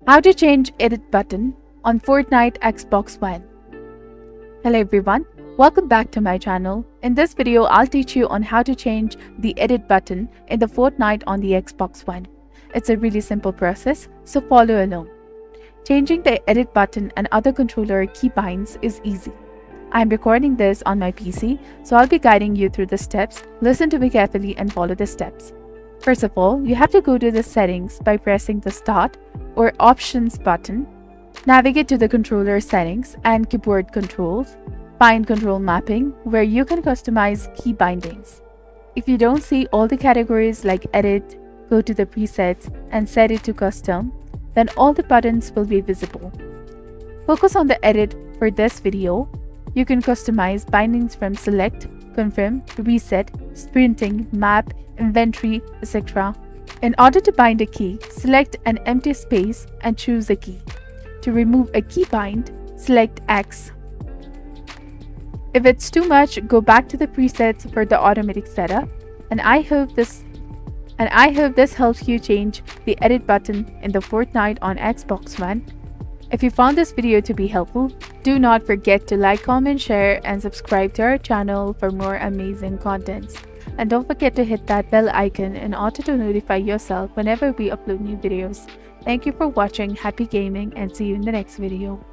How to change edit button on Fortnite Xbox One. Hello everyone, welcome back to my channel. In this video, I'll teach you on how to change the edit button in the Fortnite on the Xbox One. It's a really simple process, so follow along. Changing the edit button and other controller keybinds is easy. I'm recording this on my PC, so I'll be guiding you through the steps. Listen to me carefully and follow the steps. First of all, you have to go to the settings by pressing the Start or Options button. Navigate to the controller settings and keyboard controls. Find control mapping, where you can customize key bindings. If you don't see all the categories like edit, go to the presets and set it to custom, then all the buttons will be visible. Focus on the edit for this video. You can customize bindings from select, confirm, reset, sprinting, map, inventory, etc. In order to bind a key, select an empty space and choose a key. To remove a key bind, select X. If it's too much, go back to the presets for the automatic setup. And I hope this helps you change the edit button in the Fortnite on Xbox One. If you found this video to be helpful, do not forget to like, comment, share, and subscribe to our channel for more amazing contents. And don't forget to hit that bell icon in order to notify yourself whenever we upload new videos. Thank you for watching, happy gaming, and see you in the next video.